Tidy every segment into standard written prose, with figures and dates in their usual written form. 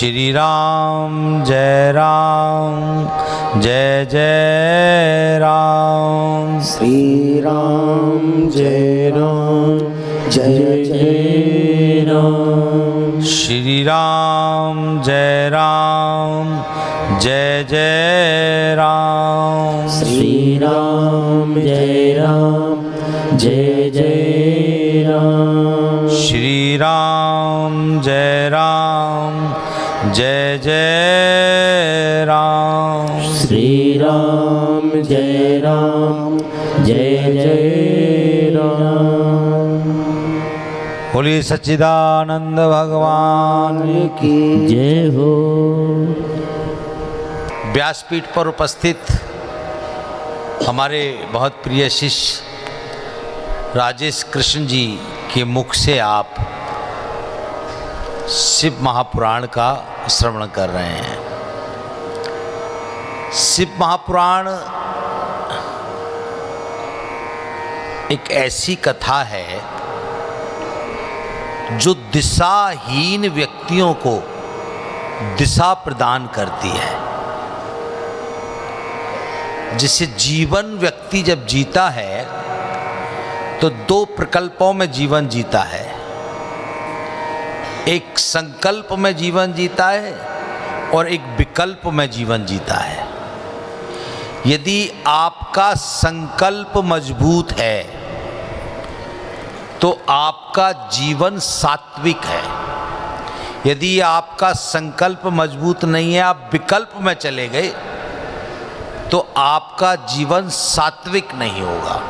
श्री राम जय जय राम। श्री राम जय जय राम। श्री राम जय जय राम। श्री राम जय जय राम। श्री राम जय जय राम। श्री राम जय जय राम। बोलिए सच्चिदानंद भगवान की जय हो। व्यासपीठ पर उपस्थित हमारे बहुत प्रिय शिष्य राजेश कृष्ण जी के मुख से आप शिव महापुराण का श्रवण कर रहे हैं। शिव महापुराण एक ऐसी कथा है जो दिशाहीन व्यक्तियों को दिशा प्रदान करती है। जिसे जीवन व्यक्ति जब जीता है तो दो प्रकल्पों में जीवन जीता है। एक संकल्प में जीवन जीता है और एक विकल्प में जीवन जीता है। यदि आपका संकल्प मजबूत है तो आपका जीवन सात्विक है। यदि आपका संकल्प मजबूत नहीं है, आप विकल्प में चले गए तो आपका जीवन सात्विक नहीं होगा।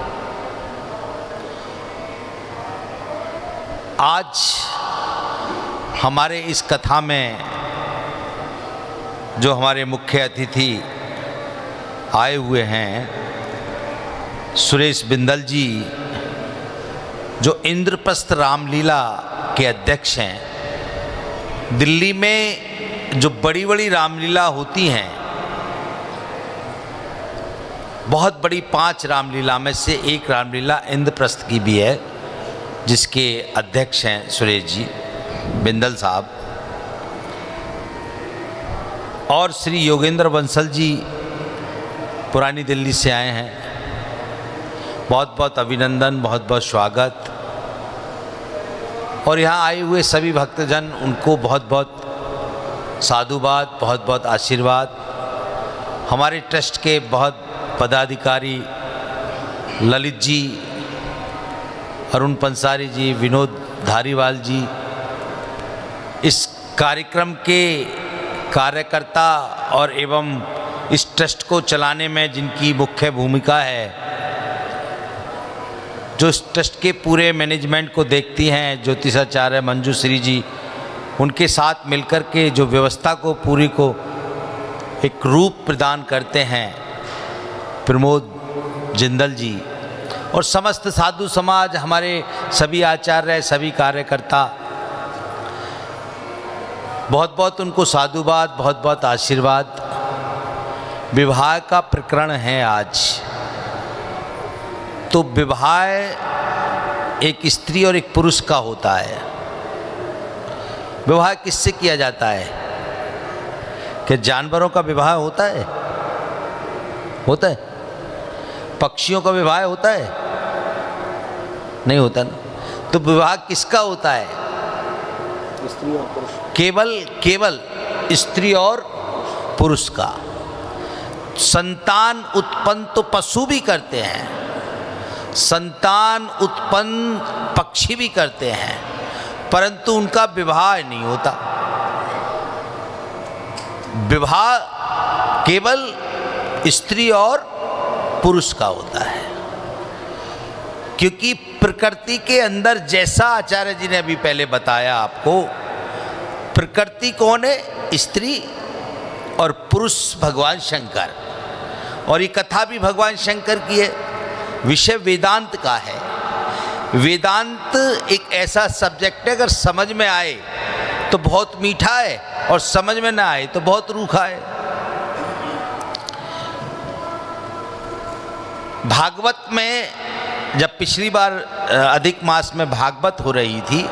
आज हमारे इस कथा में जो हमारे मुख्य अतिथि आए हुए हैं, सुरेश बिंदल जी, जो इंद्रप्रस्थ रामलीला के अध्यक्ष हैं। दिल्ली में जो बड़ी बड़ी रामलीला होती हैं, बहुत बड़ी 5 रामलीला में से एक रामलीला इंद्रप्रस्थ की भी है, जिसके अध्यक्ष हैं सुरेश जी बिंदल साहब। और श्री योगेंद्र बंसल जी पुरानी दिल्ली से आए हैं। बहुत बहुत अभिनंदन, बहुत बहुत स्वागत। और यहाँ आए हुए सभी भक्तजन, उनको बहुत बहुत साधुवाद, बहुत बहुत आशीर्वाद। हमारे ट्रस्ट के बहुत पदाधिकारी ललित जी, अरुण पंसारी जी, विनोद धारीवाल जी, इस कार्यक्रम के कार्यकर्ता और एवं इस ट्रस्ट को चलाने में जिनकी मुख्य भूमिका है, जो इस ट्रस्ट के पूरे मैनेजमेंट को देखती हैं, ज्योतिषाचार्य मंजूश्री जी, उनके साथ मिलकर के जो व्यवस्था को पूरी को एक रूप प्रदान करते हैं, प्रमोद जिंदल जी, और समस्त साधु समाज, हमारे सभी आचार्य, सभी कार्यकर्ता, बहुत बहुत उनको साधुवाद, बहुत बहुत आशीर्वाद। विवाह का प्रकरण है आज। तो विवाह एक स्त्री और एक पुरुष का होता है। विवाह किससे किया जाता है? कि जानवरों का विवाह होता है? होता है? पक्षियों का विवाह होता है? नहीं होता ना। तो विवाह किसका होता है? स्त्री और पुरुष। केवल स्त्री और पुरुष का। संतान उत्पन्न तो पशु भी करते हैं, संतान उत्पन्न पक्षी भी करते हैं, परंतु उनका विवाह नहीं होता। विवाह केवल स्त्री और पुरुष का होता है। क्योंकि प्रकृति के अंदर, जैसा आचार्य जी ने अभी पहले बताया आपको, प्रकृति कौन है? स्त्री, और पुरुष भगवान शंकर। और ये कथा भी भगवान शंकर की है। विषय वेदांत का है। वेदांत एक ऐसा सब्जेक्ट है, अगर समझ में आए तो बहुत मीठा है, और समझ में ना आए तो बहुत रूखा है। भागवत में जब पिछली बार अधिक मास में भागवत हो रही थी,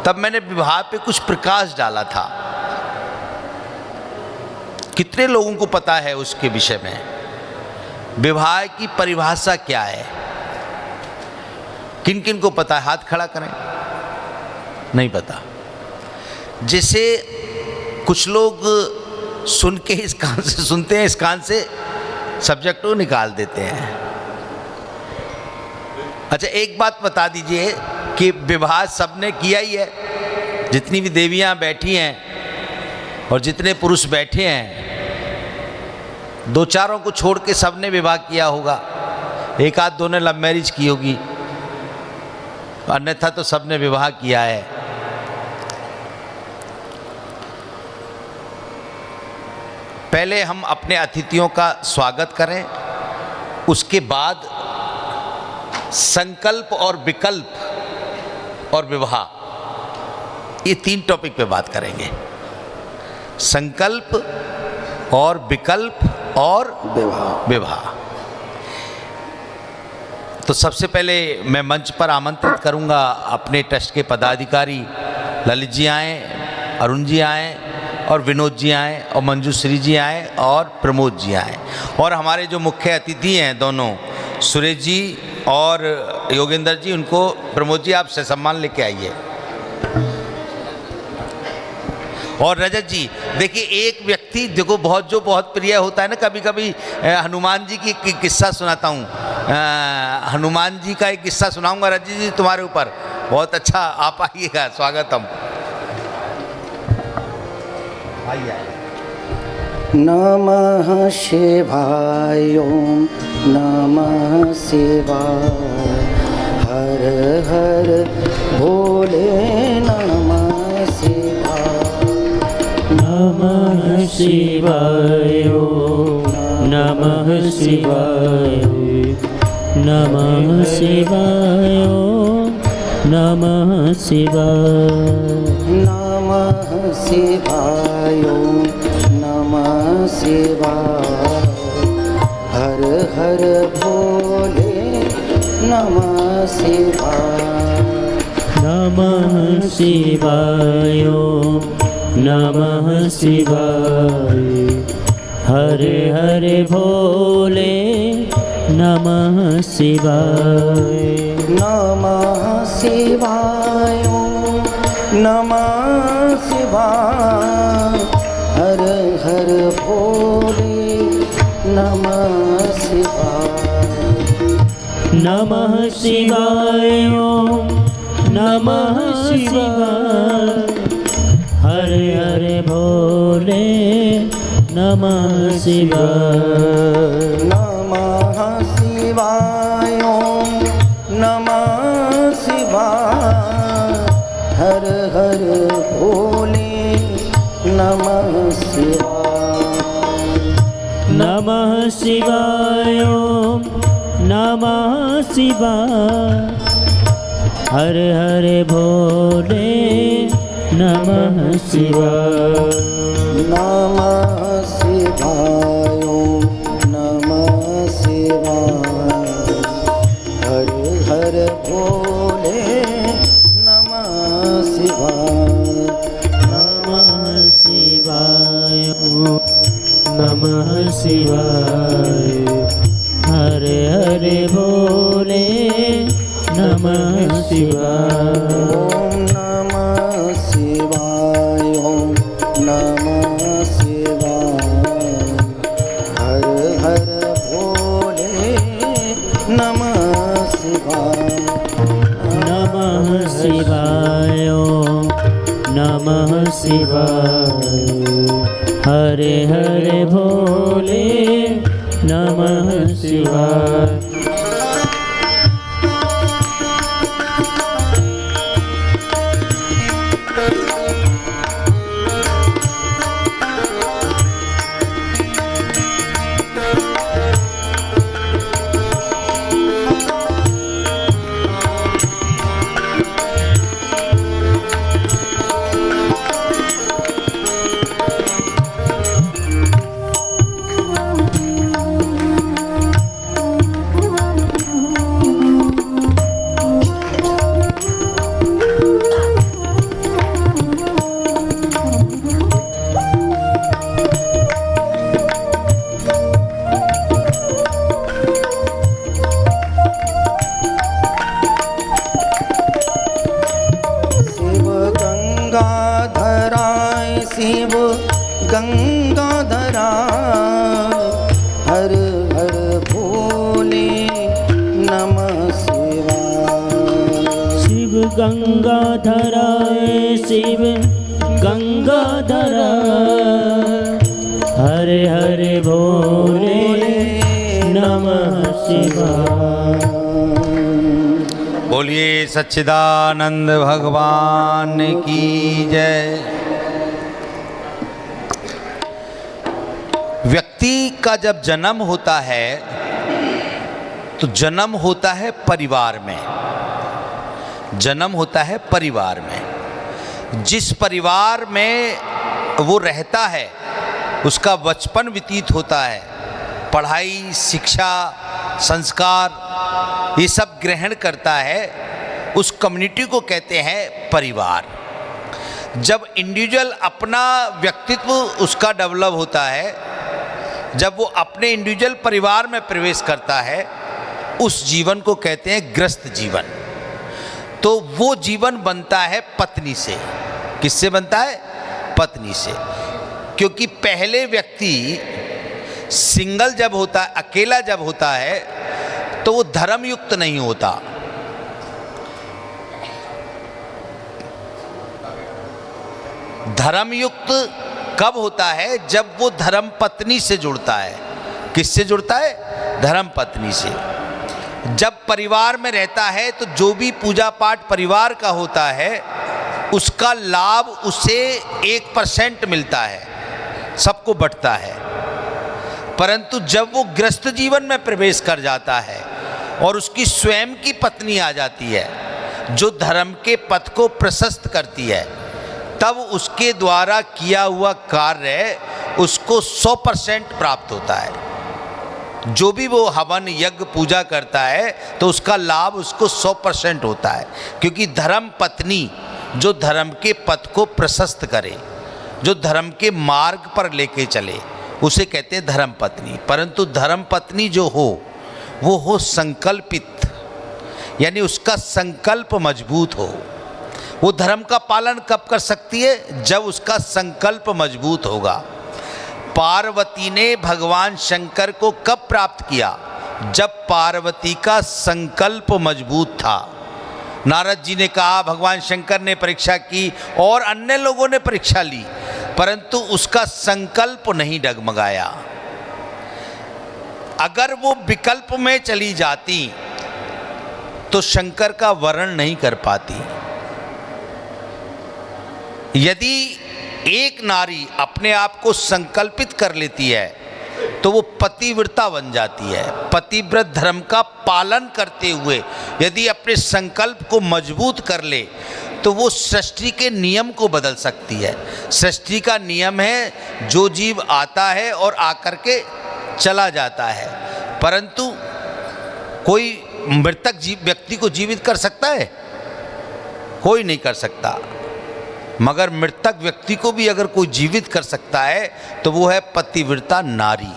तब मैंने विवाह पे कुछ प्रकाश डाला था। कितने लोगों को पता है उसके विषय में? विवाह की परिभाषा क्या है? किन किन को पता है? हाथ खड़ा करें। नहीं पता। जैसे कुछ लोग सुन के इस कान से सुनते हैं, इस कान से सब्जेक्ट को निकाल देते हैं। अच्छा, एक बात बता दीजिए कि विवाह सबने किया ही है, जितनी भी देवियां बैठी हैं और जितने पुरुष बैठे हैं, दो चारों को छोड़ के सबने विवाह किया होगा। एक आध दो ने लव मैरिज की होगी, अन्यथा तो सबने विवाह किया है। पहले हम अपने अतिथियों का स्वागत करें, उसके बाद संकल्प और विकल्प और विवाह, ये 3 टॉपिक पे बात करेंगे। संकल्प और विकल्प और विवाह। तो सबसे पहले मैं मंच पर आमंत्रित करूंगा अपने ट्रस्ट के पदाधिकारी ललित जी आए, अरुण जी आए और विनोद जी आए और मंजूश्री जी आए और प्रमोद जी आए, और हमारे जो मुख्य अतिथि हैं दोनों सुरेश जी और योगेंद्र जी, उनको प्रमोद जी आप से सम्मान लेके आइए। और रजत जी, देखिए एक व्यक्ति देखो बहुत प्रिय होता है ना, कभी कभी हनुमान जी की किस्सा सुनाता हूँ। हनुमान जी का एक किस्सा सुनाऊंगा रजत जी तुम्हारे ऊपर, बहुत अच्छा। आप आइएगा, स्वागतम। आइए। नमः शिवाय ओम नमः शिवाय, हर हर भोले नमः शिवाय। नमः शिवाय ओम नमः शिवाय, नमः शिवाय ओम नमः शिवाय। नमः शिवाय ओम नमः शिवाय, हर हर भोले नमः शिवाय। नमः शिवाय ओम नमः शिवाय, हरे हरे भोले नमः शिवाय। नमः शिवाय ओम नमः शिवाय, हर हर भोले नमः शिवाय। नमः शिवाय ओम नमः शिवाय, हरे हरे भोले नमः शिवाय। नमः शिवाय ओम नमः शिवाय, हर हर भोले नमः शिवाय। नमः शिवाय ओम नमः शिवाय, हरे हरे भोले नमः शिवाय। नमः शिवाय ओम नमः शिवाय, हर हर भोले नमः शिवाय। नमः शिवाय ओम नमः शिवाय, हरे हरे भोले नमः शिवाय। ओम नमः शिवाय ओम नमः शिवाय, हर हर भोले नमः शिवाय। नमः शिवाय ओम नमः शिवाय, हरे हरे भोले नमः शिवाय। गंगाधराय शिव गंगाधरा हरे हरे भोले नमः शिवाय। बोलिए सच्चिदानंद भगवान की जय। व्यक्ति का जब जन्म होता है तो जन्म होता है परिवार में, जन्म होता है परिवार में। जिस परिवार में वो रहता है उसका बचपन व्यतीत होता है, पढ़ाई शिक्षा संस्कार ये सब ग्रहण करता है, उस कम्युनिटी को कहते हैं परिवार। जब इंडिविजुअल अपना व्यक्तित्व उसका डेवलप होता है, जब वो अपने इंडिविजुअल परिवार में प्रवेश करता है, उस जीवन को कहते हैं गृहस्थ जीवन। तो वो जीवन बनता है पत्नी से। किससे बनता है? पत्नी से। क्योंकि पहले व्यक्ति सिंगल जब होता है, अकेला जब होता है, तो वो धर्मयुक्त नहीं होता। धर्मयुक्त कब होता है? जब वो धर्म पत्नी से जुड़ता है। किससे जुड़ता है? धर्म पत्नी से। जब परिवार में रहता है तो जो भी पूजा पाठ परिवार का होता है उसका लाभ उसे 1% मिलता है, सबको बंटता है। परंतु जब वो गृहस्थ जीवन में प्रवेश कर जाता है और उसकी स्वयं की पत्नी आ जाती है जो धर्म के पथ को प्रशस्त करती है, तब उसके द्वारा किया हुआ कार्य उसको 100% प्राप्त होता है। जो भी वो हवन यज्ञ पूजा करता है तो उसका लाभ उसको 100% होता है। क्योंकि धर्म पत्नी जो धर्म के पथ को प्रशस्त करे, जो धर्म के मार्ग पर लेके चले, उसे कहते हैं धर्म पत्नी। परंतु धर्म पत्नी जो हो वो हो संकल्पित, यानी उसका संकल्प मजबूत हो। वो धर्म का पालन कब कर सकती है? जब उसका संकल्प मजबूत होगा। पार्वती ने भगवान शंकर को कब प्राप्त किया? जब पार्वती का संकल्प मजबूत था। नारद जी ने कहा, भगवान शंकर ने परीक्षा की और अन्य लोगों ने परीक्षा ली, परंतु उसका संकल्प नहीं डगमगाया। अगर वो विकल्प में चली जाती तो शंकर का वर्ण नहीं कर पाती। यदि एक नारी अपने आप को संकल्पित कर लेती है तो वो पतिव्रता बन जाती है। पतिव्रत धर्म का पालन करते हुए यदि अपने संकल्प को मजबूत कर ले तो वो सृष्टि के नियम को बदल सकती है। सृष्टि का नियम है जो जीव आता है और आकर के चला जाता है, परंतु कोई मृतक व्यक्ति को जीवित कर सकता है? कोई नहीं कर सकता। मगर मृतक व्यक्ति को भी अगर कोई जीवित कर सकता है तो वो है पतिव्रता नारी।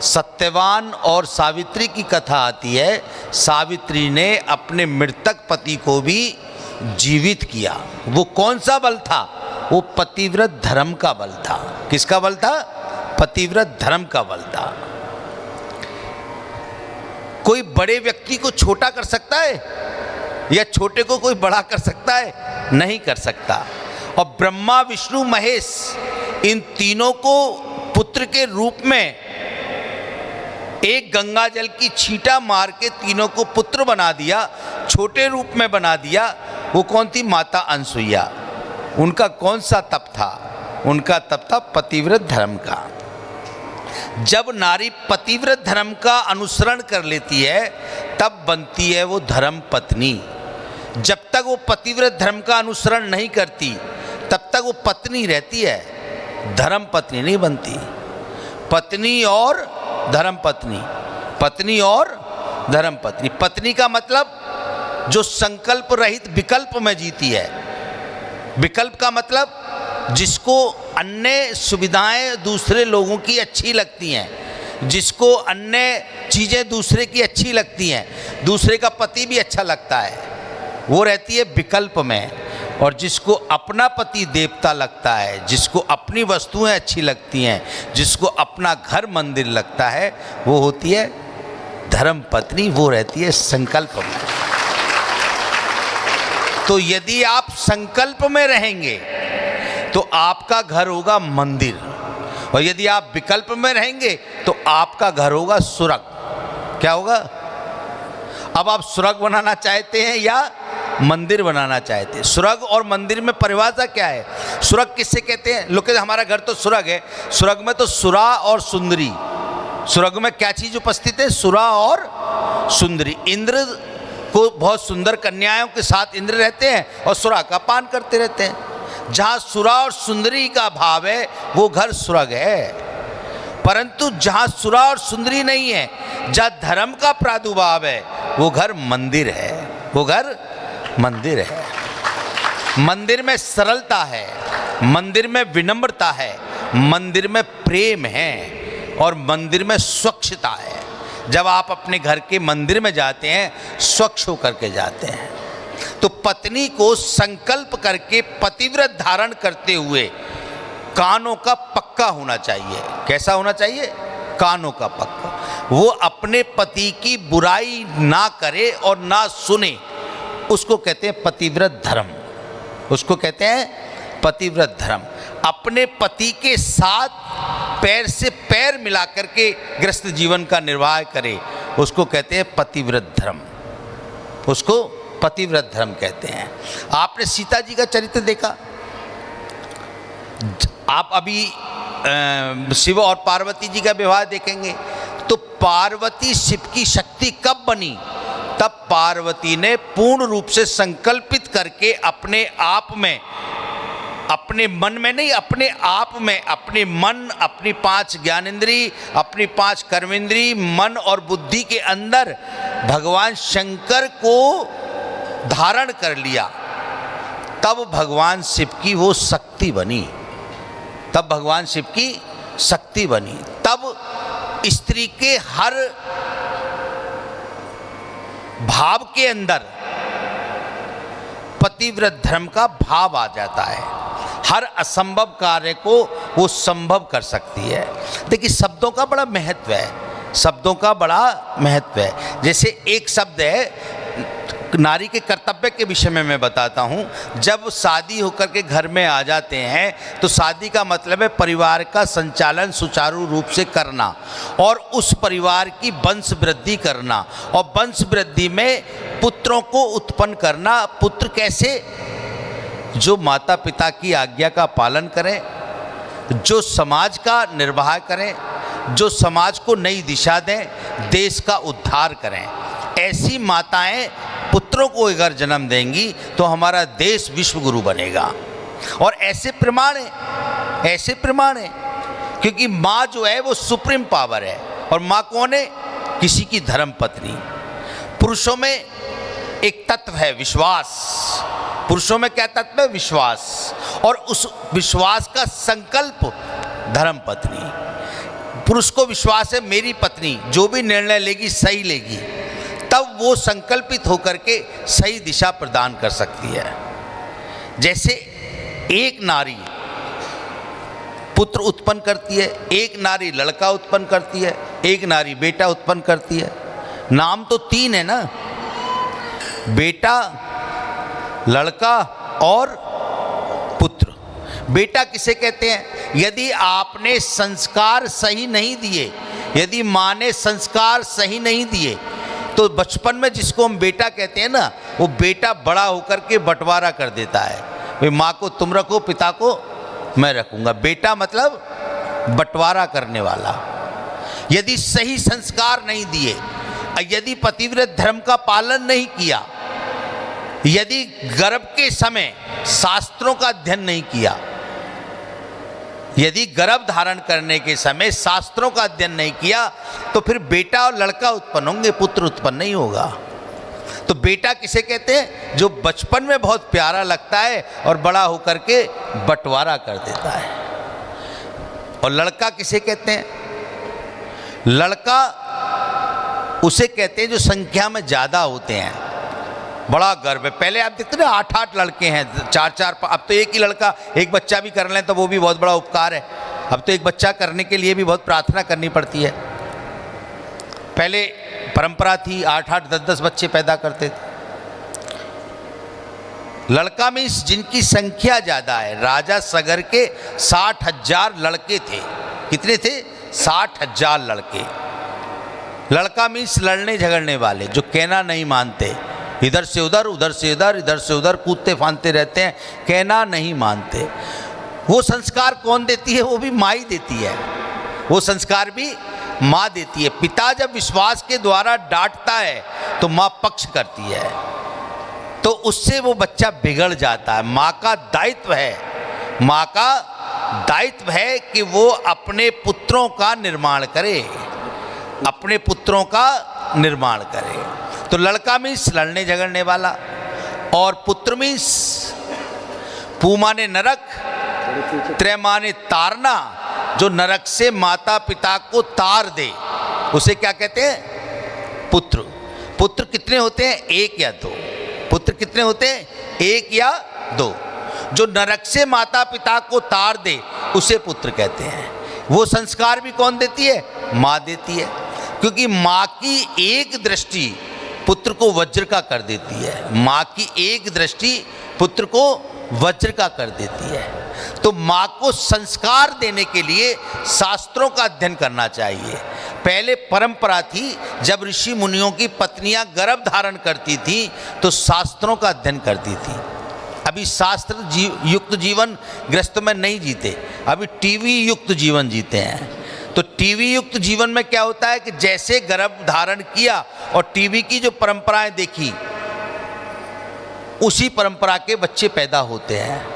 सत्यवान और सावित्री की कथा आती है। सावित्री ने अपने मृतक पति को भी जीवित किया। वो कौन सा बल था? वो पतिव्रत धर्म का बल था। किसका बल था? पतिव्रत धर्म का बल था। कोई बड़े व्यक्ति को छोटा कर सकता है या छोटे को कोई बड़ा कर सकता है? नहीं कर सकता। और ब्रह्मा विष्णु महेश इन तीनों को पुत्र के रूप में एक गंगा जल की छींटा मार के तीनों को पुत्र बना दिया, छोटे रूप में बना दिया। वो कौन थी? माता अनसुईया। उनका कौन सा तप था? उनका तप था पतिव्रत धर्म का। जब नारी पतिव्रत धर्म का अनुसरण कर लेती है तब बनती है वो धर्म पत्नी। जब तक वो पतिव्रत धर्म का अनुसरण नहीं करती तब तक वो पत्नी रहती है, धर्म पत्नी नहीं बनती। पत्नी और धर्म पत्नी, पत्नी और धर्म पत्नी। पत्नी का मतलब जो संकल्प रहित विकल्प में जीती है। विकल्प का मतलब जिसको अन्य सुविधाएं दूसरे लोगों की अच्छी लगती हैं, जिसको अन्य चीज़ें दूसरे की अच्छी लगती हैं, दूसरे का पति भी अच्छा लगता है, वो रहती है विकल्प में। और जिसको अपना पति देवता लगता है, जिसको अपनी वस्तुएं अच्छी लगती हैं, जिसको अपना घर मंदिर लगता है, वो होती है धर्म पत्नी। वो रहती है संकल्प में। तो यदि आप संकल्प में रहेंगे तो आपका घर होगा मंदिर, और यदि आप विकल्प में रहेंगे तो आपका घर होगा सुरग। क्या होगा? अब आप सुरग बनाना चाहते हैं या मंदिर बनाना चाहते हैं? सुरग और मंदिर में परिभाषा क्या है? सुरग किससे कहते हैं? लोग कहते हैं हमारा घर तो सुरग है। सुरग में तो सुरा और सुंदरी, सुरग में क्या चीज उपस्थित है? सुरा और सुंदरी। इंद्र को बहुत सुंदर कन्याओं के साथ इंद्र रहते हैं और सुरा का पान करते रहते हैं। जहाँ सुरा और सुंदरी का भाव है वो घर सुरग है। परंतु जहाँ सुरा और सुंदरी नहीं है, जहाँ धर्म का प्रादुर्भाव है, वो घर मंदिर है। वो घर मंदिर है। मंदिर में सरलता है, मंदिर में विनम्रता है, मंदिर में प्रेम है और मंदिर में स्वच्छता है। जब आप अपने घर के मंदिर में जाते हैं, स्वच्छ होकर के जाते हैं। तो पत्नी को संकल्प करके पतिव्रत धारण करते हुए कानों का पक्का होना चाहिए। कैसा होना चाहिए? कानों का पक्का। वो अपने पति की बुराई ना करे और ना सुने, उसको कहते हैं पतिव्रत धर्म। उसको कहते हैं पतिव्रत धर्म। अपने पति के साथ पैर से पैर मिलाकर के गृहस्थ जीवन का निर्वाह करे, उसको कहते हैं पतिव्रत धर्म। उसको पतिव्रत धर्म कहते हैं। आपने सीता जी का चरित्र देखा? आप अभी शिव और पार्वती जी का विवाह देखेंगे तो पार्वती शिव की शक्ति कब बनी? तब पार्वती ने पूर्ण रूप से संकल्पित करके अपने आप में, अपने मन में नहीं, अपने आप में, अपने मन, अपनी 5 ज्ञानेंद्री, अपनी 5 कर्मेंद्री, मन और बुद्धि के अंदर भगवान शंकर को धारण कर लिया। तब भगवान शिव की वो शक्ति बनी। तब भगवान शिव की शक्ति बनी। तब स्त्री के हर भाव के अंदर पतिव्रत धर्म का भाव आ जाता है। हर असंभव कार्य को वो संभव कर सकती है। देखिए, शब्दों का बड़ा महत्व है। शब्दों का बड़ा महत्व है। जैसे एक शब्द है नारी के कर्तव्य के विषय में मैं बताता हूँ। जब शादी होकर के घर में आ जाते हैं तो शादी का मतलब है परिवार का संचालन सुचारू रूप से करना और उस परिवार की वंश वृद्धि करना, और वंश वृद्धि में पुत्रों को उत्पन्न करना। पुत्र कैसे? जो माता पिता की आज्ञा का पालन करें, जो समाज का निर्वाह करें, जो समाज को नई दिशा दें, देश का उद्धार करें। ऐसी माताएं पुत्रों को अगर जन्म देंगी तो हमारा देश विश्व गुरु बनेगा। और ऐसे प्रमाण है, ऐसे प्रमाण है, क्योंकि माँ जो है वो सुप्रीम पावर है। और माँ कौन है? किसी की धर्म पत्नी। पुरुषों में एक तत्व है विश्वास। पुरुषों में क्या तत्व है? विश्वास। और उस विश्वास का संकल्प धर्म पत्नी। पुरुष को विश्वास है मेरी पत्नी जो भी निर्णय लेगी सही लेगी, तब वो संकल्पित होकर के सही दिशा प्रदान कर सकती है। जैसे एक नारी पुत्र उत्पन्न करती है, एक नारी लड़का उत्पन्न करती है, एक नारी बेटा उत्पन्न करती है। नाम तो 3 है ना, बेटा, लड़का और पुत्र। बेटा किसे कहते हैं? यदि आपने संस्कार सही नहीं दिए, यदि माँ ने संस्कार सही नहीं दिए, तो बचपन में जिसको हम बेटा कहते हैं ना, वो बेटा बड़ा होकर के बंटवारा कर देता है। भाई माँ को तुम रखो, पिता को मैं रखूँगा। बेटा मतलब बंटवारा करने वाला। यदि सही संस्कार नहीं दिए, यदि पतिव्रत धर्म का पालन नहीं किया, यदि गर्भ के समय शास्त्रों का अध्ययन नहीं किया, यदि गर्भ धारण करने के समय शास्त्रों का अध्ययन नहीं किया, तो फिर बेटा और लड़का उत्पन्न होंगे, पुत्र उत्पन्न नहीं होगा। तो बेटा किसे कहते हैं? जो बचपन में बहुत प्यारा लगता है और बड़ा होकर के बंटवारा कर देता है। और लड़का किसे कहते हैं? लड़का उसे कहते हैं जो संख्या में ज़्यादा होते हैं। बड़ा गर्व है। पहले आप देखते ना 8-8 लड़के हैं, 4-4, अब तो एक ही लड़का, एक बच्चा भी कर लें तो वो भी बहुत बड़ा उपकार है। अब तो एक बच्चा करने के लिए भी बहुत प्रार्थना करनी पड़ती है। पहले परंपरा थी 8-8, 10-10 बच्चे पैदा करते थे। लड़का में जिनकी संख्या ज़्यादा है, राजा सगर के 60,000 लड़के थे। कितने थे? 60,000 लड़के। लड़का मीन्स लड़ने झगड़ने वाले, जो कहना नहीं मानते, इधर से उधर, उधर से इधर, इधर से उधर कूदते फांदते रहते हैं, कहना नहीं मानते। वो संस्कार कौन देती है? वो भी माँ ही देती है। वो संस्कार भी माँ देती है। पिता जब विश्वास के द्वारा डांटता है तो माँ पक्ष करती है, तो उससे वो बच्चा बिगड़ जाता है। माँ का दायित्व है, माँ का दायित्व है कि वो अपने पुत्रों का निर्माण करे, अपने पुत्रों का निर्माण करे। तो लड़का मीन्स लड़ने झगड़ने वाला, और पुत्र मीन्स पू माने नरक, त्रय माने तारना, जो नरक से माता पिता को तार दे, उसे क्या कहते हैं? पुत्र। पुत्र कितने होते हैं? एक या दो। पुत्र कितने होते हैं? एक या दो। जो नरक से माता पिता को तार दे उसे पुत्र कहते हैं। वो संस्कार भी कौन देती है? माँ देती है, क्योंकि माँ की एक दृष्टि पुत्र को वज्र का कर देती है। माँ की एक दृष्टि पुत्र को वज्र का कर देती है। तो माँ को संस्कार देने के लिए शास्त्रों का अध्ययन करना चाहिए। पहले परंपरा थी, जब ऋषि मुनियों की पत्नियां गर्भ धारण करती थी तो शास्त्रों का अध्ययन करती थी। अभी शास्त्र युक्त जीवन गृहस्थ में नहीं जीते, अभी टीवी युक्त जीवन जीते हैं। तो टीवी युक्त जीवन में क्या होता है कि जैसे गर्भ धारण किया और टीवी की जो परंपराएं देखी, उसी परंपरा के बच्चे पैदा होते हैं।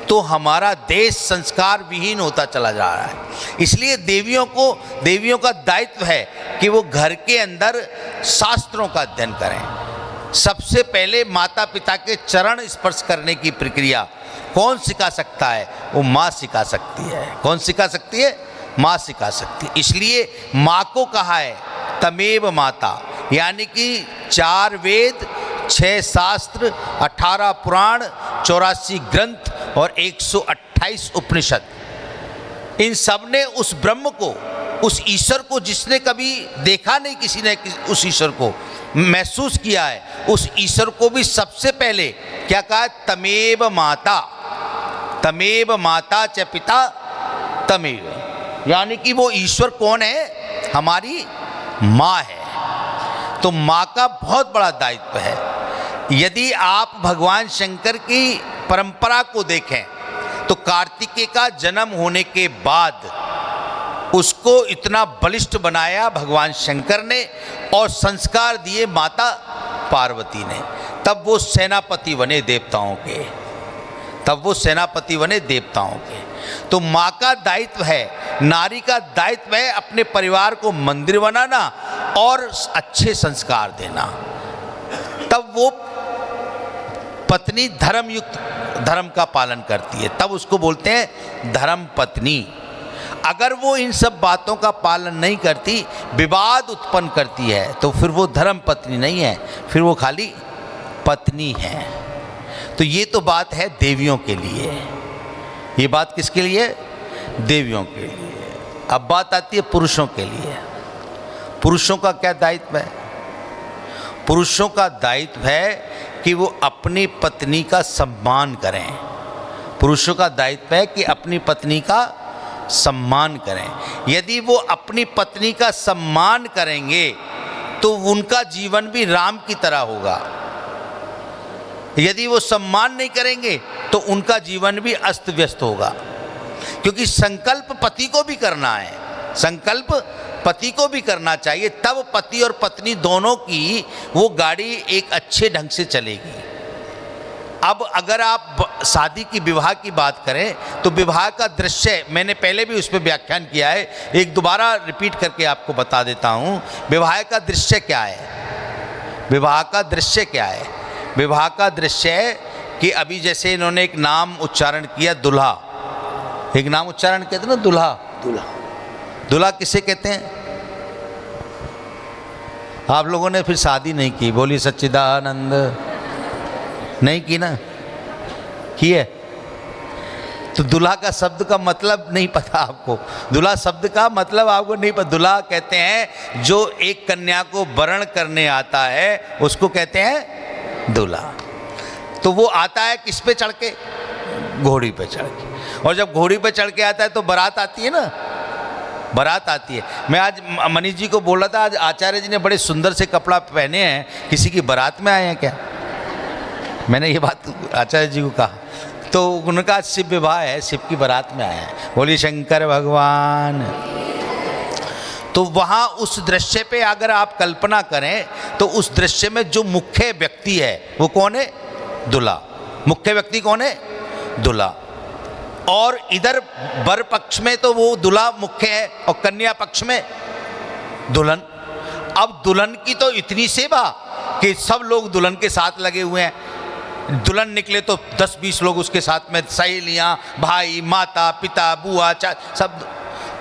तो हमारा देश संस्कार विहीन होता चला जा रहा है। इसलिए देवियों का दायित्व है कि वो घर के अंदर शास्त्रों का अध्ययन करें। सबसे पहले माता पिता के चरण स्पर्श करने की प्रक्रिया कौन सिखा सकता है? वो माँ सिखा सकती है। कौन सिखा सकती है? माँ सिखा सकती है। इसलिए माँ को कहा है तमेव माता, यानी कि 4 वेद, 6 शास्त्र, 18 पुराण, 84 ग्रंथ और 128 उपनिषद, इन सब ने उस ब्रह्म को, उस ईश्वर को जिसने कभी देखा नहीं किसी ने, उस ईश्वर को महसूस किया है, उस ईश्वर को भी सबसे पहले क्या कहा? तमेव माता, तमेव माता च पिता तमेव, यानी कि वो ईश्वर कौन है? हमारी माँ है। तो माँ का बहुत बड़ा दायित्व है। यदि आप भगवान शंकर की परंपरा को देखें तो कार्तिकेय का जन्म होने के बाद उसको इतना बलिष्ठ बनाया भगवान शंकर ने और संस्कार दिए माता पार्वती ने, तब वो सेनापति बने देवताओं के, तब वो सेनापति बने देवताओं के। तो माँ का दायित्व है, नारी का दायित्व है अपने परिवार को मंदिर बनाना और अच्छे संस्कार देना। तब वो पत्नी धर्म का पालन करती है, तब उसको बोलते हैं धर्म पत्नी। अगर वो इन सब बातों का पालन नहीं करती, विवाद उत्पन्न करती है, तो फिर वो धर्म पत्नी नहीं है, फिर वो खाली पत्नी है। तो ये तो बात है देवियों के लिए। ये बात किसके लिए? देवियों के लिए। अब बात आती है पुरुषों के लिए। पुरुषों का क्या दायित्व है? पुरुषों का दायित्व है कि वो अपनी पत्नी का सम्मान करें। पुरुषों का दायित्व है कि अपनी पत्नी का सम्मान करें। यदि वो अपनी पत्नी का सम्मान करेंगे तो उनका जीवन भी राम की तरह होगा। यदि वो सम्मान नहीं करेंगे तो उनका जीवन भी अस्त व्यस्त होगा, क्योंकि संकल्प पति को भी करना है, संकल्प पति को भी करना चाहिए, तब पति और पत्नी दोनों की वो गाड़ी एक अच्छे ढंग से चलेगी। अब अगर आप शादी की, विवाह की बात करें तो विवाह का दृश्य, मैंने पहले भी उस पर व्याख्यान किया है, एक दोबारा रिपीट करके आपको बता देता हूँ। विवाह का दृश्य क्या है? विवाह का दृश्य क्या है? विवाह का दृश्य है कि अभी जैसे इन्होंने एक नाम उच्चारण किया, दुल्हा, एक नाम उच्चारण कहते हैं ना, दुल्हा। दूल्हा, दूल्हा किसे कहते हैं? आप लोगों ने फिर शादी नहीं की, बोली सच्चिदानंद, नहीं की ना? की है? तो दूल्हा का शब्द का मतलब नहीं पता आपको? दूल्हा शब्द का मतलब आपको नहीं पता? दूल्हा कहते हैं जो एक कन्या को वरण करने आता है उसको कहते हैं दूल्हा। तो वो आता है किस पे चढ़ के? घोड़ी पे चढ़ के। और जब घोड़ी पे चढ़ के आता है तो बारात आती है ना, बारात आती है। मैं आज मनीष जी को बोल रहा था, आज आचार्य जी ने बड़े सुंदर से कपड़ा पहने हैं, किसी की बारात में आए हैं क्या? मैंने ये बात आचार्य जी को कहा, तो उनका शिव विवाह है, शिव की बारात में आए हैं। बोलिए शंकर भगवान। तो वहाँ उस दृश्य पे अगर आप कल्पना करें तो उस दृश्य में जो मुख्य व्यक्ति है वो कौन है? दूल्हा। मुख्य व्यक्ति कौन है? दूल्हा। और इधर वर पक्ष में तो वो दूल्हा मुख्य है और कन्या पक्ष में दुल्हन। अब दुल्हन की तो इतनी सेवा कि सब लोग दुल्हन के साथ लगे हुए हैं। दुल्हन निकले तो 10-20 लोग उसके साथ में, सहेलियाँ, भाई, माता, पिता, बुआ, सब।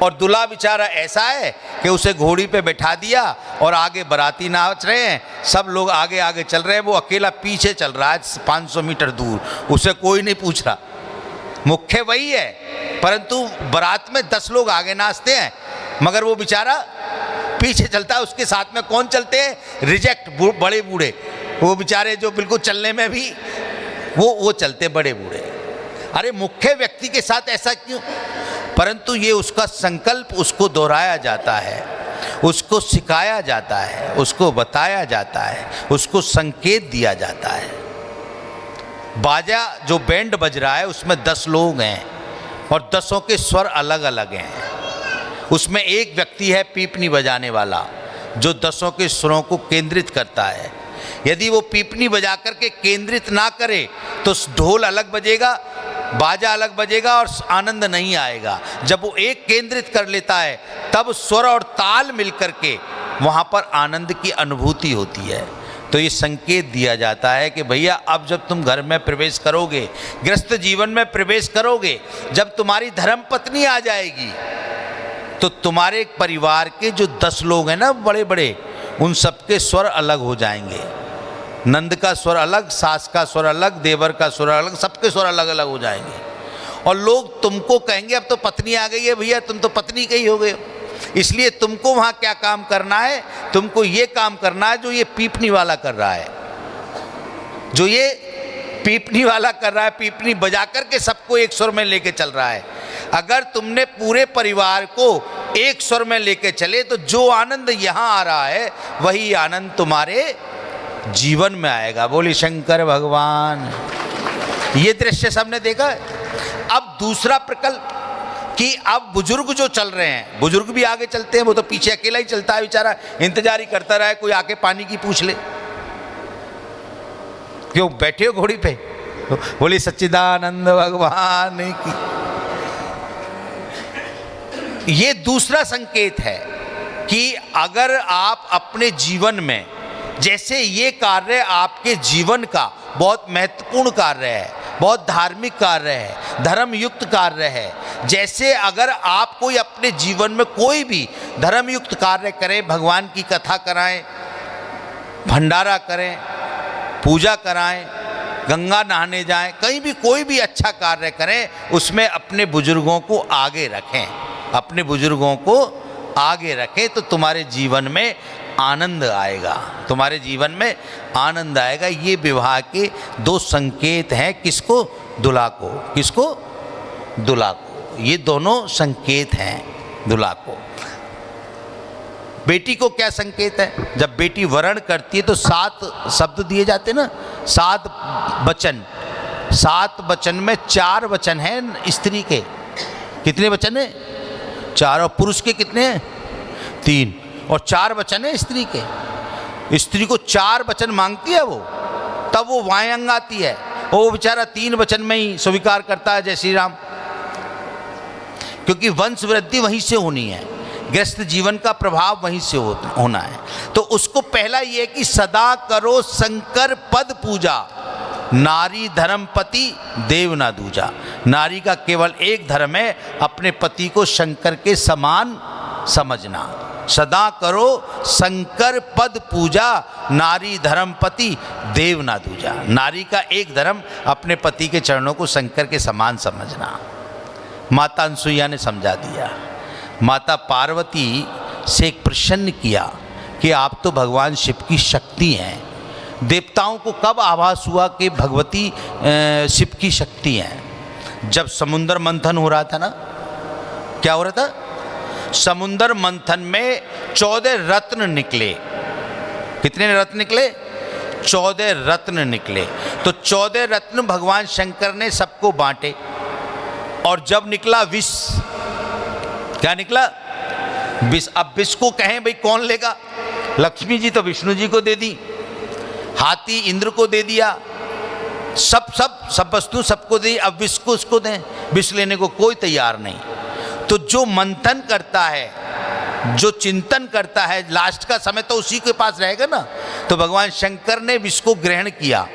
और दूल्हा बेचारा ऐसा है कि उसे घोड़ी पे बैठा दिया और आगे बाराती नाच रहे हैं, सब लोग आगे आगे चल रहे हैं, वो अकेला पीछे चल रहा है 500 मीटर दूर, उसे कोई नहीं पूछ रहा। मुख्य वही है, परंतु बारात में 10 लोग आगे नाचते हैं मगर वो बेचारा पीछे चलता है। उसके साथ में कौन चलते हैं? रिजेक्ट, बड़े बूढ़े, वो बेचारे जो बिल्कुल चलने में भी वो चलते बड़े बूढ़े। अरे मुख्य व्यक्ति के साथ ऐसा क्यों? परंतु ये उसका संकल्प, उसको दोहराया जाता है, उसको सिखाया जाता है, उसको बताया जाता है, उसको संकेत दिया जाता है। बाजा जो बैंड बज रहा है उसमें 10 लोग हैं और 10 के स्वर अलग अलग हैं। उसमें एक व्यक्ति है पीपनी बजाने वाला जो 10 के स्वरों को केंद्रित करता है। यदि वो पीपनी बजा करके केंद्रित ना करे तो ढोल अलग बजेगा, बाजा अलग बजेगा और आनंद नहीं आएगा। जब वो एक केंद्रित कर लेता है तब स्वर और ताल मिलकर के वहाँ पर आनंद की अनुभूति होती है। तो ये संकेत दिया जाता है कि भैया अब जब तुम घर में प्रवेश करोगे, गृहस्थ जीवन में प्रवेश करोगे, जब तुम्हारी धर्म पत्नी आ जाएगी तो तुम्हारे परिवार के जो 10 लोग हैं ना बड़े बड़े, उन सबके स्वर अलग हो जाएंगे। नंद का स्वर अलग, सास का स्वर अलग, देवर का स्वर अलग, सबके स्वर अलग अलग हो जाएंगे। और लोग तुमको कहेंगे अब तो पत्नी आ गई है भैया, तुम तो पत्नी के ही हो गए हो, इसलिए तुमको वहाँ क्या काम करना है? तुमको ये काम करना है जो ये पीपनी वाला कर रहा है, जो ये पीपनी वाला कर रहा है, पीपनी बजा करके सबको एक स्वर में लेके चल रहा है। अगर तुमने पूरे परिवार को एक स्वर में लेके चले तो जो आनंद यहाँ आ रहा है वही आनंद तुम्हारे जीवन में आएगा। बोली शंकर भगवान। ये दृश्य सबने देखा है। अब दूसरा प्रकल्प कि अब बुजुर्ग जो चल रहे हैं, बुजुर्ग भी आगे चलते हैं, वो तो पीछे अकेला ही चलता है बेचारा, इंतजार ही करता रहा है कोई आके पानी की पूछ ले। क्यों बैठे हो घोड़ी पे? बोली सच्चिदानंद भगवान की। ये दूसरा संकेत है कि अगर आप अपने जीवन में, जैसे ये कार्य आपके जीवन का बहुत महत्वपूर्ण कार्य है, बहुत धार्मिक कार्य है, धर्मयुक्त कार्य है, जैसे अगर आप कोई अपने जीवन में कोई भी धर्मयुक्त कार्य करें, भगवान की कथा कराएं, भंडारा करें, पूजा कराएं, गंगा नहाने जाएं, कहीं भी कोई भी अच्छा कार्य करें, उसमें अपने बुजुर्गों को आगे रखें, अपने बुजुर्गों को आगे रखें तो तुम्हारे जीवन में आनंद आएगा, तुम्हारे जीवन में आनंद आएगा। ये विवाह के 2 संकेत हैं। किसको? दूल्हा को। किसको? दूल्हा को। ये दोनों संकेत हैं दूल्हा को। बेटी को क्या संकेत है? जब बेटी वरण करती है तो 7 शब्द दिए जाते ना, 7 वचन। 7 वचन में 4 वचन हैं स्त्री के। कितने वचन हैं? 4। और पुरुष के कितने हैं? 3। और 4 वचन है स्त्री के। स्त्री को 4 वचन मांगती है वो, तब वो वायंग आती है, वो बेचारा 3 वचन में ही स्वीकार करता है जय श्री राम, क्योंकि वंश वृद्धि वहीं से होनी है, गृहस्थ जीवन का प्रभाव वहीं से होना है। तो उसको पहला ये कि सदा करो शंकर पद पूजा, नारी धर्मपति देव ना दूजा। नारी का केवल एक धर्म है, अपने पति को शंकर के समान समझना। सदा करो शंकर पद पूजा, नारी धर्मपति देव ना दूजा। नारी का एक धर्म अपने पति के चरणों को शंकर के समान समझना। माता अनसुईया ने समझा दिया। माता पार्वती से एक प्रश्न किया कि आप तो भगवान शिव की शक्ति हैं, देवताओं को कब आभास हुआ कि भगवती शिव की शक्ति है? जब समुद्र मंथन हो रहा था ना, क्या हो रहा था? समुद्र मंथन में 14 रत्न निकले। कितने रत्न निकले? 14 रत्न निकले। तो 14 रत्न भगवान शंकर ने सबको बांटे, और जब निकला विष, क्या निकला? विष। अब विष को कहें भाई कौन लेगा? लक्ष्मी जी तो विष्णु जी को दे दी, हाथी इंद्र को दे दिया, सब वस्तु सबको दी। अब विष को उसको दें? विष लेने को कोई तैयार नहीं। तो जो मंथन करता है, जो चिंतन करता है, लास्ट का समय तो उसी के पास रहेगा ना। तो भगवान शंकर ने विष को ग्रहण किया।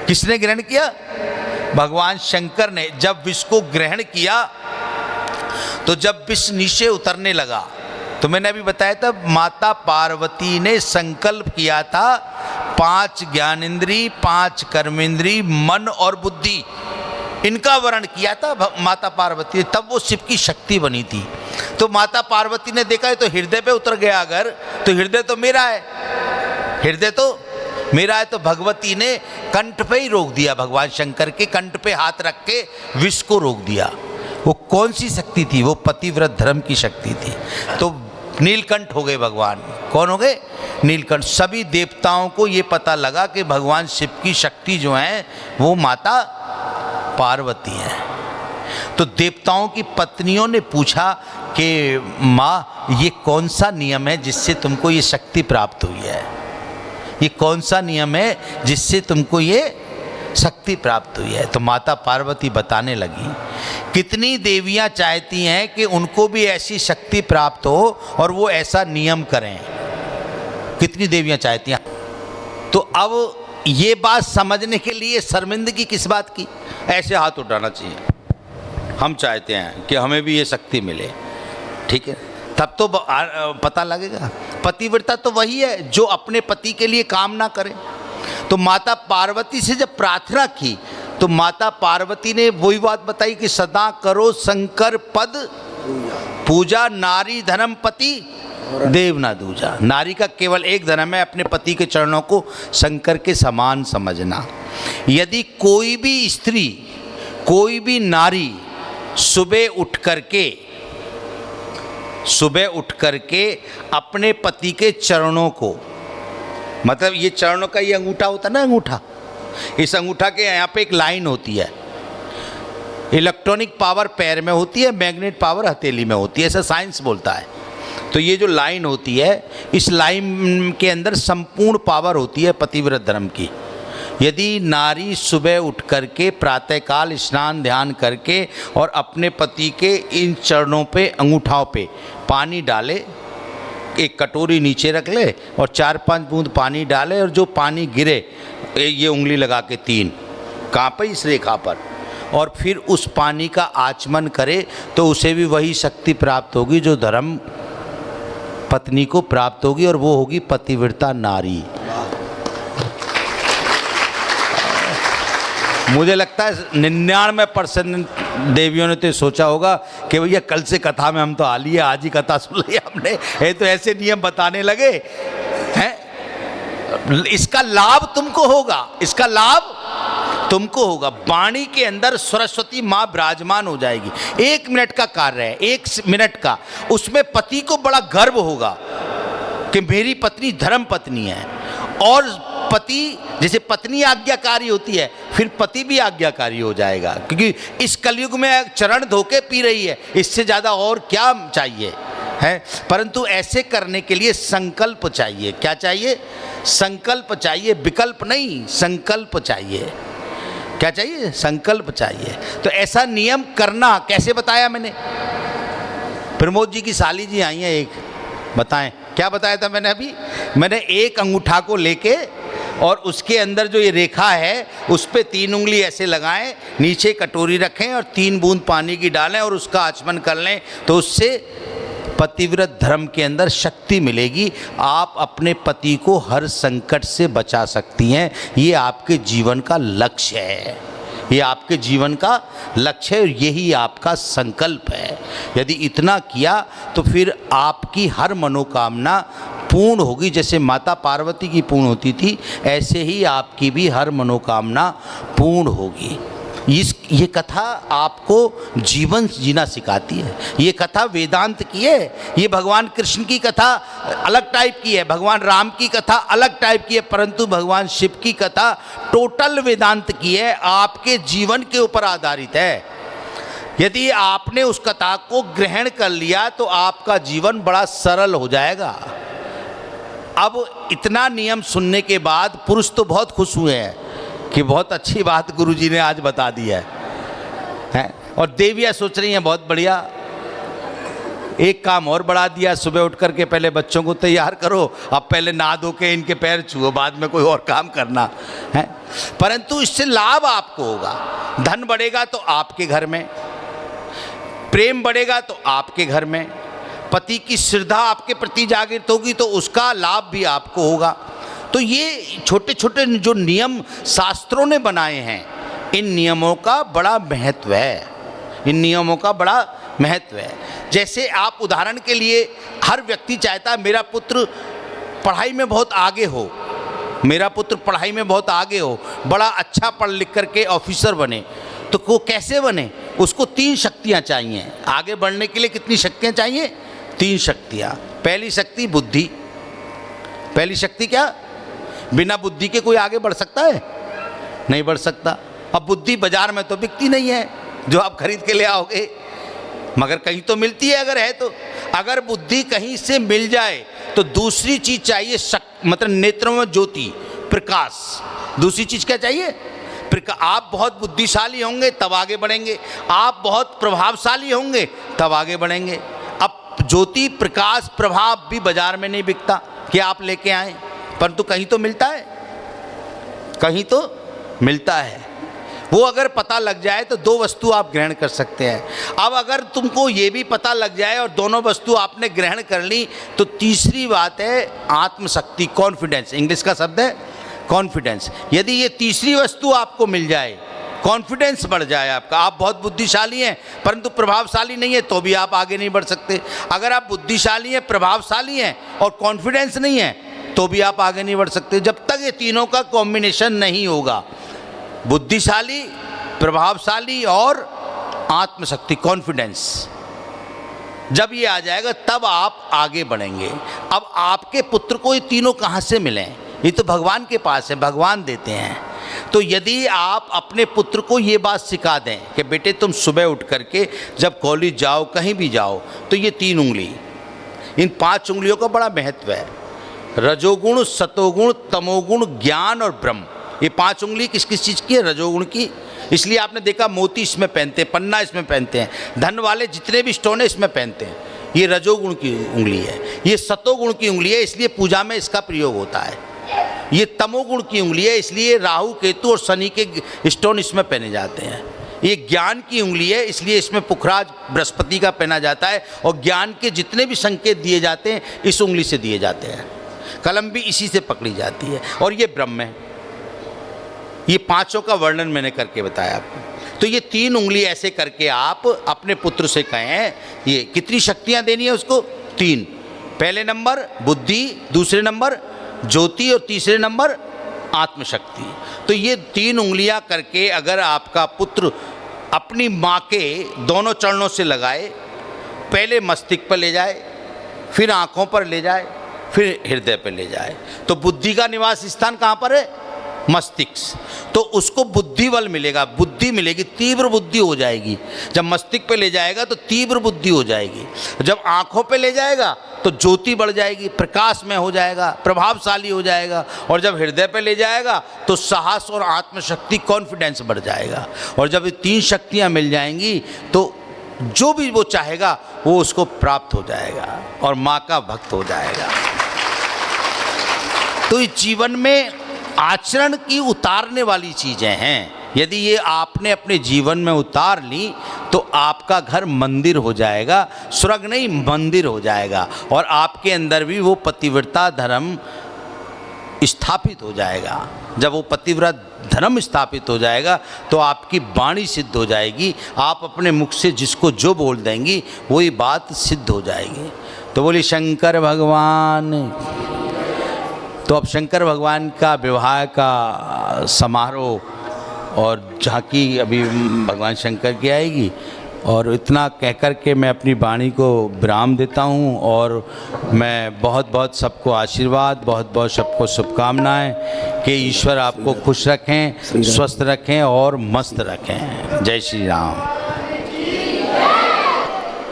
किसने ग्रहण किया? भगवान शंकर ने। जब विष को ग्रहण किया तो जब विष नीचे उतरने लगा, तो मैंने अभी बताया था माता पार्वती ने संकल्प किया था 5 ज्ञानेंद्री, 5 कर्मेंद्री, मन और बुद्धि, इनका वर्ण किया था माता पार्वती, तब वो शिव की शक्ति बनी थी। तो माता पार्वती ने देखा है तो हृदय पे उतर गया अगर, तो हृदय तो मेरा है, हृदय तो मेरा है। तो भगवती ने कंठ पे ही रोक दिया, भगवान शंकर के कंठ पे हाथ रख के विष को रोक दिया। वो कौन सी शक्ति थी? वो पतिव्रत धर्म की शक्ति थी। तो नीलकंठ हो गए भगवान। कौन हो गए? नीलकंठ। सभी देवताओं को ये पता लगा कि भगवान शिव की शक्ति जो है वो माता पार्वती है। तो देवताओं की पत्नियों ने पूछा कि माँ, ये कौन सा नियम है जिससे तुमको ये शक्ति प्राप्त हुई है? ये कौन सा नियम है जिससे तुमको ये शक्ति प्राप्त हुई है? तो माता पार्वती बताने लगी, कितनी देवियां चाहती हैं कि उनको भी ऐसी शक्ति प्राप्त हो और वो ऐसा नियम करें। कितनी देवियां चाहती हैं। तो अब ये बात समझने के लिए शर्मिंदगी किस बात की? ऐसे हाथ उठाना चाहिए, हम चाहते हैं कि हमें भी ये शक्ति मिले। ठीक है, तब तो पता लगेगा। पतिव्रता तो वही है जो अपने पति के लिए काम ना करे। तो माता पार्वती से जब प्रार्थना की तो माता पार्वती ने वही बात बताई कि सदा करो शंकर पद पूजा, नारी धर्म पति देव ना दूजा। नारी का केवल एक धर्म है, अपने पति के चरणों को शंकर के समान समझना। यदि कोई भी स्त्री, कोई भी नारी सुबह उठ करके अपने पति के चरणों को, मतलब ये चरणों का ये अंगूठा होता है ना, अंगूठा, इस अंगूठा के यहाँ पे एक लाइन होती है। इलेक्ट्रॉनिक पावर पैर में होती है, मैग्नेट पावर हथेली में होती है, ऐसा साइंस बोलता है। तो ये जो लाइन होती है, इस लाइन के अंदर संपूर्ण पावर होती है पतिव्रत धर्म की। यदि नारी सुबह उठ करके प्रातःकाल स्नान ध्यान करके और अपने पति के इन चरणों पे, अंगूठाओं पे पानी डाले, एक कटोरी नीचे रख ले और 4-5 बूंद पानी डाले, और जो पानी गिरे ये उंगली लगा के 3 कहाँ पर? इस रेखा पर, और फिर उस पानी का आचमन करे तो उसे भी वही शक्ति प्राप्त होगी जो धर्म पत्नी को प्राप्त होगी, और वो होगी पतिव्रता नारी। मुझे लगता है 99% देवियों ने तो सोचा होगा कि भैया कल से कथा में हम तो आ लिए, आज ही कथा सुन ली हमने, ये तो ऐसे नियम बताने लगे हैं। इसका लाभ तुमको होगा, इसका लाभ तुमको होगा। वाणी के अंदर सरस्वती माँ विराजमान हो जाएगी। 1 मिनट का कार्य है, 1 मिनट का, उसमें पति को बड़ा गर्व होगा कि मेरी पत्नी धर्म पत्नी है। और पति, जैसे पत्नी आज्ञाकारी होती है, फिर पति भी आज्ञाकारी हो जाएगा, क्योंकि इस कलयुग में चरण धोके पी रही है, इससे ज़्यादा और क्या चाहिए है। परंतु ऐसे करने के लिए संकल्प चाहिए। क्या चाहिए? संकल्प चाहिए, विकल्प नहीं, संकल्प चाहिए। क्या चाहिए? संकल्प चाहिए। तो ऐसा नियम करना कैसे बताया मैंने? प्रमोद जी की साली जी आई हैं, एक बताएं क्या बताया था मैंने अभी? मैंने एक अंगूठा को लेके और उसके अंदर जो ये रेखा है उस पे 3 उंगली ऐसे लगाएं, नीचे कटोरी रखें और 3 बूंद पानी की डालें और उसका आचमन कर लें, तो उससे पतिव्रत धर्म के अंदर शक्ति मिलेगी। आप अपने पति को हर संकट से बचा सकती हैं। ये आपके जीवन का लक्ष्य है, ये आपके जीवन का लक्ष्य है, यही आपका संकल्प है। यदि इतना किया तो फिर आपकी हर मनोकामना पूर्ण होगी। जैसे माता पार्वती की पूर्ण होती थी, ऐसे ही आपकी भी हर मनोकामना पूर्ण होगी। ये कथा आपको जीवन जीना सिखाती है। ये कथा वेदांत की है। ये भगवान कृष्ण की कथा अलग टाइप की है, भगवान राम की कथा अलग टाइप की है, परंतु भगवान शिव की कथा टोटल वेदांत की है, आपके जीवन के ऊपर आधारित है। यदि आपने उस कथा को ग्रहण कर लिया तो आपका जीवन बड़ा सरल हो जाएगा। अब इतना नियम सुनने के बाद पुरुष तो बहुत खुश हुए हैं कि बहुत अच्छी बात गुरुजी ने आज बता दी है। और देवियाँ सोच रही हैं बहुत बढ़िया, एक काम और बढ़ा दिया, सुबह उठ करके पहले बच्चों को तैयार करो, अब पहले नहा धो के इनके पैर छुओ, बाद में कोई और काम करना है। परंतु इससे लाभ आपको होगा। धन बढ़ेगा तो आपके घर में, प्रेम बढ़ेगा तो आपके घर में, पति की श्रद्धा आपके प्रति जागृत होगी तो उसका लाभ भी आपको होगा। तो ये छोटे छोटे जो नियम शास्त्रों ने बनाए हैं, इन नियमों का बड़ा महत्व है। इन नियमों का बड़ा महत्व है। जैसे आप उदाहरण के लिए, हर व्यक्ति चाहता है मेरा पुत्र पढ़ाई में बहुत आगे हो, मेरा पुत्र पढ़ाई में बहुत आगे हो, बड़ा अच्छा पढ़ लिख करके ऑफिसर बने। तो वो कैसे बने? उसको 3 शक्तियाँ चाहिए। आगे बढ़ने के लिए कितनी शक्तियाँ चाहिए? 3 शक्तियाँ। पहली शक्ति बुद्धि। पहली शक्ति क्या? बिना बुद्धि के कोई आगे बढ़ सकता है? नहीं बढ़ सकता। अब बुद्धि बाजार में तो बिकती नहीं है जो आप खरीद के ले आओगे, मगर कहीं तो मिलती है अगर है तो। अगर बुद्धि कहीं से मिल जाए तो दूसरी चीज चाहिए, मतलब नेत्रों में ज्योति, प्रकाश। दूसरी चीज क्या चाहिए? आप बहुत बुद्धिशाली होंगे तब आगे बढ़ेंगे, आप बहुत प्रभावशाली होंगे तब आगे बढ़ेंगे। अब ज्योति, प्रकाश, प्रभाव भी बाजार में नहीं बिकता कि आप लेके आए, परंतु कहीं तो मिलता है, कहीं तो मिलता है। वो अगर पता लग जाए तो 2 वस्तु आप ग्रहण कर सकते हैं। अब अगर तुमको ये भी पता लग जाए और दोनों वस्तु आपने ग्रहण कर ली तो तीसरी बात है आत्मशक्ति, कॉन्फिडेंस। इंग्लिश का शब्द है कॉन्फिडेंस। यदि ये तीसरी वस्तु आपको मिल जाए, कॉन्फिडेंस बढ़ जाए आपका, आप बहुत बुद्धिशाली हैं परंतु प्रभावशाली नहीं है तो भी आप आगे नहीं बढ़ सकते। अगर आप बुद्धिशाली हैं, प्रभावशाली हैं और कॉन्फिडेंस नहीं है तो भी आप आगे नहीं बढ़ सकते। जब तक ये तीनों का कॉम्बिनेशन नहीं होगा, बुद्धिशाली, प्रभावशाली और आत्मशक्ति, कॉन्फिडेंस, जब ये आ जाएगा तब आप आगे बढ़ेंगे। अब आपके पुत्र को ये तीनों कहाँ से मिले? ये तो भगवान के पास है, भगवान देते हैं। तो यदि आप अपने पुत्र को ये बात सिखा दें कि बेटे तुम सुबह उठ करके जब कॉलेज जाओ, कहीं भी जाओ, तो ये 3 उंगली, इन 5 उंगलियों का बड़ा महत्व है। रजोगुण, सतोगुण, तमोगुण, ज्ञान और ब्रह्म। ये 5 उंगली किस किस चीज़ की है? रजोगुण की। इसलिए आपने देखा मोती इसमें पहनते हैं, पन्ना इसमें पहनते हैं, धन वाले जितने भी स्टोन है इसमें पहनते हैं। ये रजोगुण की उंगली है। ये सतोगुण की उंगली है, इसलिए पूजा में इसका प्रयोग होता है। ये तमोगुण की उंगली है, इसलिए राहु, केतु और शनि के स्टोन इसमें पहने जाते हैं। ये ज्ञान की उंगली है, इसलिए इसमें पुखराज बृहस्पति का पहना जाता है और ज्ञान के जितने भी संकेत दिए जाते हैं इस उंगली से दिए जाते हैं। कलम भी इसी से पकड़ी जाती है। और ये ब्रह्म है। ये 5 का वर्णन मैंने करके बताया आपको। तो ये 3 उंगली ऐसे करके आप अपने पुत्र से कहें, ये कितनी शक्तियां देनी है उसको? 3। पहले नंबर बुद्धि, दूसरे नंबर ज्योति और तीसरे नंबर आत्मशक्ति। तो ये 3 उंगलियां करके अगर आपका पुत्र अपनी माँ के दोनों चरणों से लगाए, पहले मस्तिष्क पर ले जाए, फिर आँखों पर ले जाए, फिर हृदय पर ले जाए, तो बुद्धि का निवास स्थान कहाँ पर है? मस्तिष्क। तो उसको बुद्धि बल मिलेगा, बुद्धि मिलेगी, तीव्र बुद्धि हो जाएगी। जब मस्तिष्क पे ले जाएगा तो तीव्र बुद्धि हो जाएगी। जब आँखों पे ले जाएगा तो ज्योति बढ़ जाएगी, प्रकाश में हो जाएगा, प्रभावशाली हो जाएगा। और जब हृदय पे ले जाएगा तो साहस और आत्मशक्ति, कॉन्फिडेंस बढ़ जाएगा। और जब ये 3 शक्तियाँ मिल जाएंगी तो जो भी वो चाहेगा वो उसको प्राप्त हो जाएगा और माँ का भक्त हो जाएगा। तो इस जीवन में आचरण की उतारने वाली चीज़ें हैं। यदि ये आपने अपने जीवन में उतार ली तो आपका घर मंदिर हो जाएगा, स्वर्ग नहीं मंदिर हो जाएगा। और आपके अंदर भी वो पतिव्रता धर्म स्थापित हो जाएगा। जब वो पतिव्रत धर्म स्थापित हो जाएगा तो आपकी वाणी सिद्ध हो जाएगी। आप अपने मुख से जिसको जो बोल देंगी वही बात सिद्ध हो जाएगी। तो बोली शंकर भगवान तो अब शंकर भगवान का विवाह का समारोह और झांकी अभी भगवान शंकर की आएगी। और इतना कह कर के मैं अपनी वाणी को विराम देता हूँ और मैं बहुत बहुत सबको आशीर्वाद, बहुत बहुत सबको शुभकामनाएं कि ईश्वर आपको खुश रखें, स्वस्थ रखें और मस्त रखें। जय श्री राम।